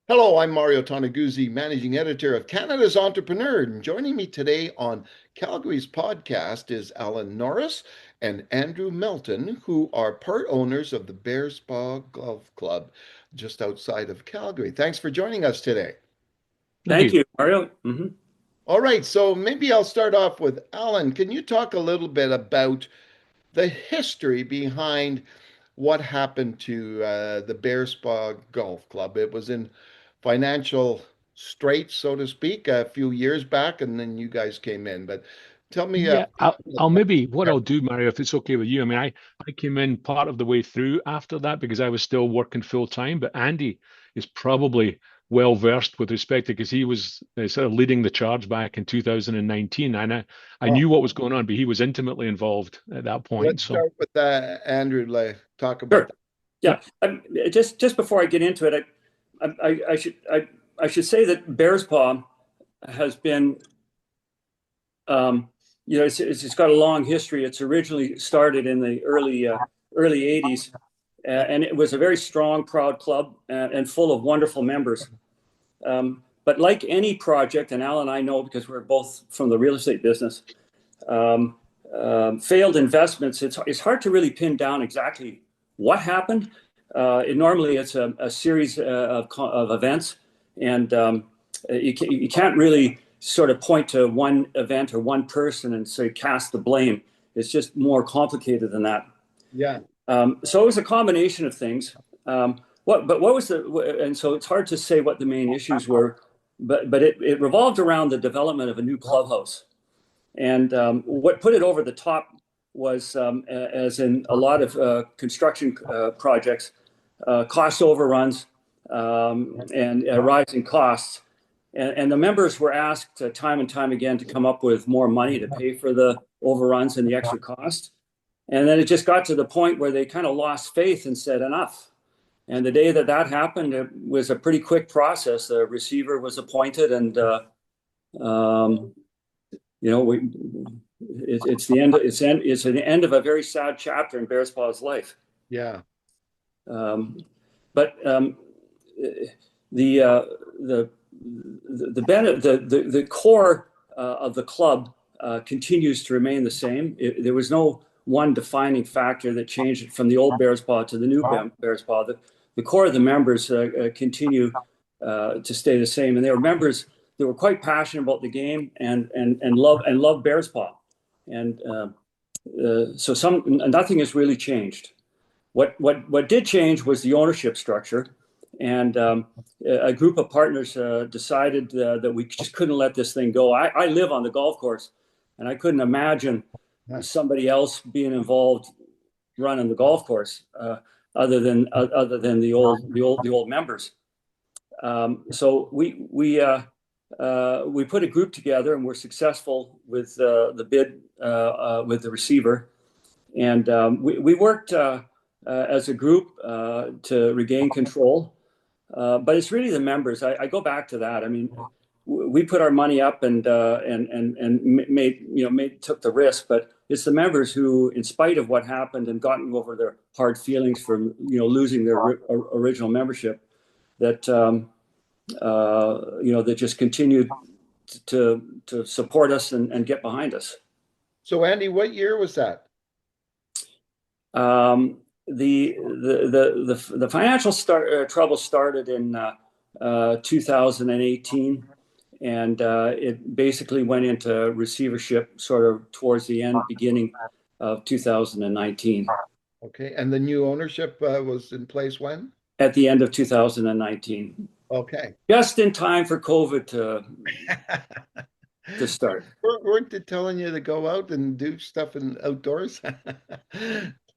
Hello, I'm Mario Toneguzzi, managing editor of Canada's Entrepreneur. And joining me today on Calgary's podcast is Alan Norris and Andrew Melton, who are part owners of the Bearspaw Golf Club just outside of Calgary. Thanks for joining us today. Thank Thank you. you, Mario. All right, so maybe I'll start off with Alan. Can you talk a little bit about the history behind what happened to the Bearspaw Golf Club? It was in financial straits, so to speak, a few years back, and then you guys came in. But tell me, Yeah, I'll maybe what I'll do, Mario, if it's okay with you. I mean, I came in part of the way through after that because I was still working full time, but Andy is probably well versed with respect to because he was sort of leading the charge back in 2019, and I oh, knew what was going on, but he was intimately involved at that point. let's So start with Andrew. Talk about Sure. that. Yeah. Just before I get into it, I should say that Bearspaw has been, it's got a long history. It's originally started in the early '80s, and it was a very strong, proud club and full of wonderful members. But like any project, and Al and I know because we're both from the real estate business, um, failed investments, it's hard to really pin down exactly what happened. Normally, it's a series of events, and you can't really sort of point to one event or one person and say cast the blame. It's just more complicated than that. Yeah. So it was a combination of things. What was and so it's hard to say what the main issues were, but it revolved around the development of a new clubhouse. And what put it over the top was, as in a lot of construction projects, cost overruns and rising costs. And the members were asked time and time again to come up with more money to pay for the overruns and the extra cost. And then it just got to the point where they kind of lost faith and said enough. And the day that that happened, it was a pretty quick process. The receiver was appointed, and um, you know, it's the end. It's the end of a very sad chapter in Bearspaw's life. Yeah. Um, but the the the core of the club continues to remain the same. There was no one defining factor that changed it from the old Bearspaw to the new Bearspaw. The core of the members continue to stay the same, and they were members that were quite passionate about the game and love Bearspaw, and so nothing has really changed. What did change was the ownership structure, and a group of partners decided that we just couldn't let this thing go. I live on the golf course, and I couldn't imagine somebody else being involved running the golf course other than the old members. So we put a group together, and we're successful with the bid with the receiver, and we worked as a group to regain control. But it's really the members. I go back to that. I mean, we put our money up and made took the risk, but it's the members who, in spite of what happened and gotten over their hard feelings from losing their original membership, that that just continued to support us and get behind us. So, Andy, what year was that? The financial trouble started in 2018, and it basically went into receivership sort of towards the beginning of 2019. Okay. And the new ownership was in place when? At the end of 2019, Okay. just in time for COVID to start. Weren't they telling you to go out and do stuff in outdoors?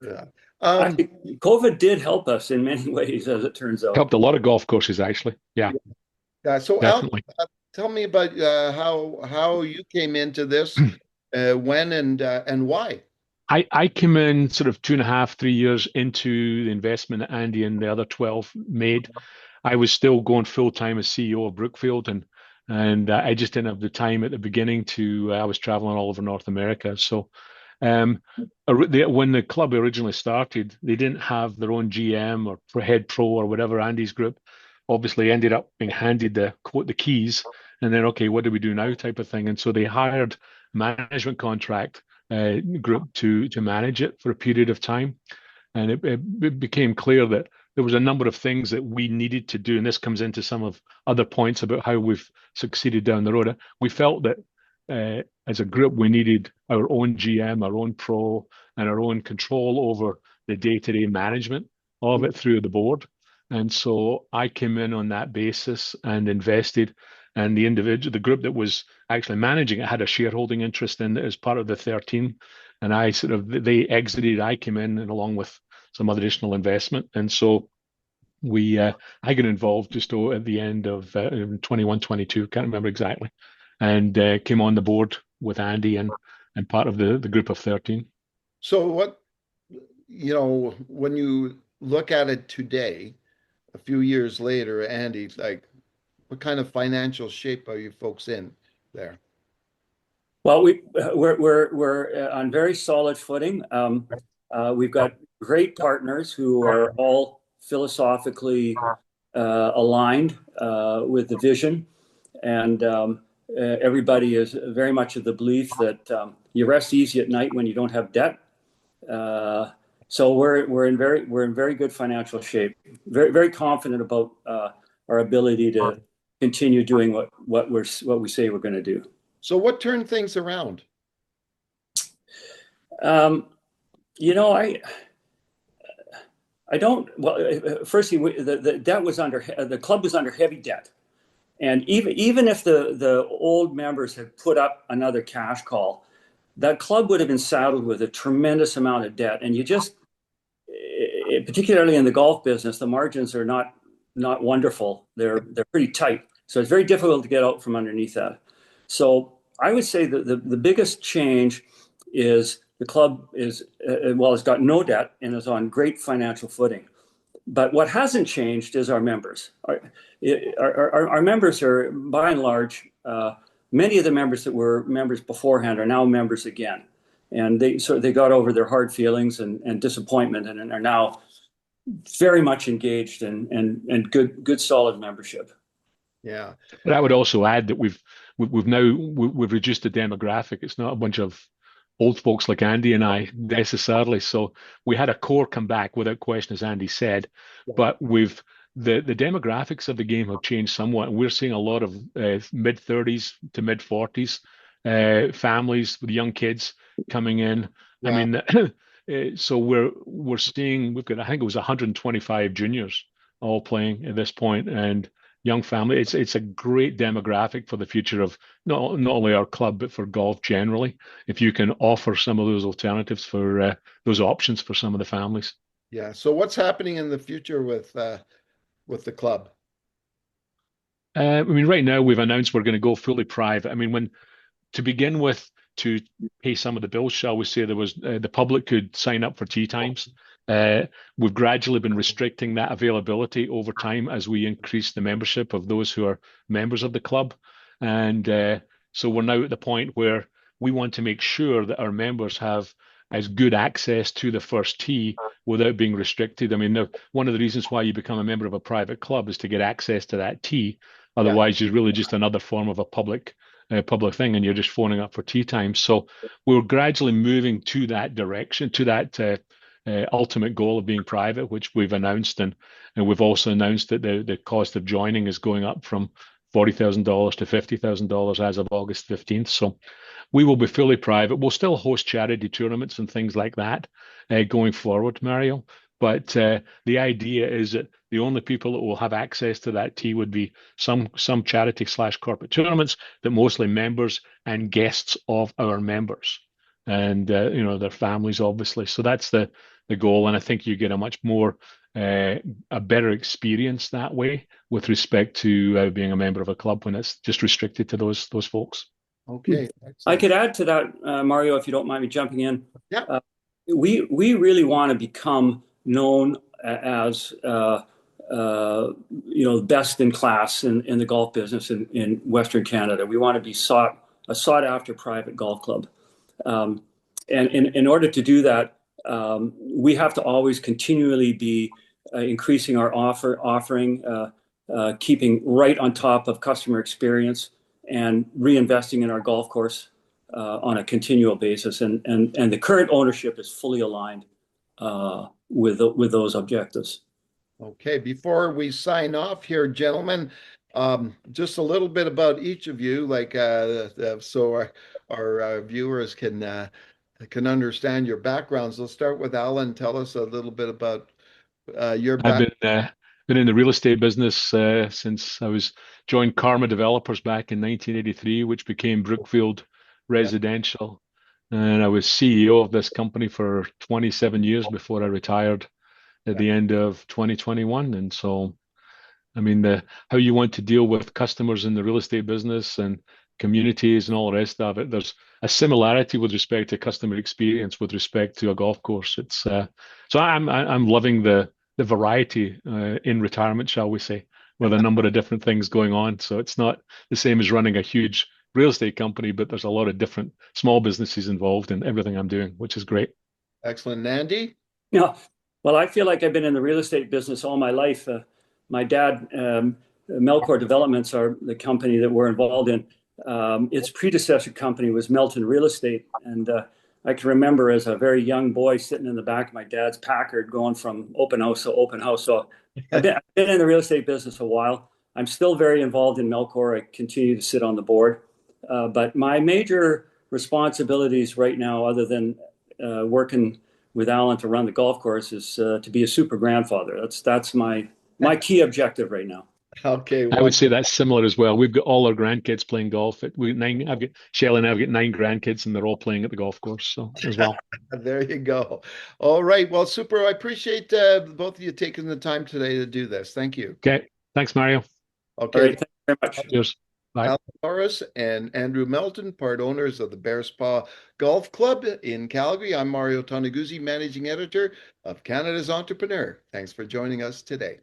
Yeah. COVID did help us in many ways, as it turns out. helped a lot of golf courses actually. Yeah, So Al, definitely. tell me about how you came into this, when and why. I came in sort of 2.5, 3 years into the investment that Andy and the other 12 made. I was still going full time as CEO of Brookfield, and I just didn't have the time at the beginning to. I was traveling all over North America, so um, when the club originally started, they didn't have their own GM or head pro or whatever Andy's group. obviously ended up being handed the keys, and then, okay, what do we do now type of thing. And so they hired a management contract group to manage it for a period of time. And it became clear that there was a number of things that we needed to do. And this comes into some of other points about how we've succeeded down the road. We felt that as a group, we needed our own GM, our own pro, and our own control over the day-to-day management of it through the board. And so I came in on that basis and invested. And the group that was actually managing it had a shareholding interest in it as part of the 13. And they exited. I came in and along with some other additional investment. And so I got involved just at the end of 21, 22, can't remember exactly, and came on the board with Andy and part of the group of 13. So when you look at it today, a few years later, Andy, like, what kind of financial shape are you folks in there? Well, we're on very solid footing. We've got great partners who are all philosophically aligned with the vision, and everybody is very much of the belief that you rest easy at night when you don't have debt. So we're in very good financial shape. Very very confident about our ability to continue doing what we say we're going to do. So what turned things around? I don't. Well, firstly, the debt was the club was under heavy debt, and even if the old members had put up another cash call, that club would have been saddled with a tremendous amount of debt. And particularly in the golf business, the margins are not wonderful. They're pretty tight, so it's very difficult to get out from underneath that. So I would say that the biggest change is the club it's got no debt and is on great financial footing. But what hasn't changed is our members. Our members are, by and large, many of the members that were members beforehand are now members again. And they got over their hard feelings and disappointment and are now very much engaged and good solid membership. Yeah. But I would also add that we've reduced the demographic. It's not a bunch of old folks like Andy and I necessarily. So we had a core come back without question, as Andy said, but the demographics of the game have changed somewhat. And we're seeing a lot of mid 30s to mid 40s families with young kids coming in. Yeah. I mean, so we're seeing, we've got, I think it was 125 juniors all playing at this point, and young family. It's a great demographic for the future of not only our club, but for golf generally, if you can offer some of those alternatives for those options for some of the families. Yeah. So what's happening in the future with the club? I mean, right now we've announced we're going to go fully private. I mean, to begin with, to pay some of the bills, shall we say, there was the public could sign up for tee times. We've gradually been restricting that availability over time as we increase the membership of those who are members of the club. And so we're now at the point where we want to make sure that our members have as good access to the first tee without being restricted. I mean, one of the reasons why you become a member of a private club is to get access to that tee. Otherwise, you're really just another form of a public thing, and you're just phoning up for tee time. So we're gradually moving to that direction, to that ultimate goal of being private, which we've announced, and we've also announced that the cost of joining is going up from $40,000 to $50,000 as of August 15th. So we will be fully private. We'll still host charity tournaments and things like that going forward, Mario. But the idea is that the only people that will have access to that tee would be some charity/corporate tournaments that mostly members and guests of our members, and their families, obviously. So that's the goal, and I think you get a much more a better experience that way with respect to being a member of a club when it's just restricted to those folks. Okay. I could add to that, Mario, if you don't mind me jumping in. Yeah. We really want to become known as best in class in the golf business in Western Canada. We want to be a sought after private golf club, and in order to do that, we have to always continually be increasing our offering keeping right on top of customer experience and reinvesting in our golf course on a continual basis. And the current ownership is fully aligned with those objectives. Okay, before we sign off here, gentlemen, just a little bit about each of you, like so our viewers can understand your backgrounds. Let's start with Alan. Tell us a little bit about your I've back. been in the real estate business since I was joined Karma Developers back in 1983, which became Brookfield Yeah, Residential, and I was CEO of this company for 27 years before I retired at yeah, the end of 2021. And so, I mean, the how you want to deal with customers in the real estate business and communities and all the rest of it. There's a similarity with respect to customer experience with respect to a golf course. It's so I'm loving the variety in retirement, shall we say, with a number of different things going on. So it's not the same as running a huge real estate company, but there's a lot of different small businesses involved in everything I'm doing, which is great. excellent. Nandy? Yeah. Well, I feel like I've been in the real estate business all my life. My dad, Melcor Developments, are the company that we're involved in. Its predecessor company was Melton Real Estate, and I can remember as a very young boy sitting in the back of my dad's Packard, going from open house to open house. So I've been in the real estate business a while. I'm still very involved in Melcor. I continue to sit on the board, but my major responsibilities right now, other than working with Alan to run the golf course, is to be a super grandfather. That's my key objective right now. Okay, I would one. say that's similar as well. We've got all our grandkids playing golf. I've got Shelley and I've got 9 grandkids, and they're all playing at the golf course. So as well. There you go. All right. Well, super. I appreciate both of you taking the time today to do this. Thank you. Okay. Thanks, Mario. All Okay. right, thank you very much. Cheers. Bye. Alan Norris and Andrew Melton, part owners of the Bearspaw Golf Club in Calgary. I'm Mario Toneguzzi, managing editor of Canada's Entrepreneur. Thanks for joining us today.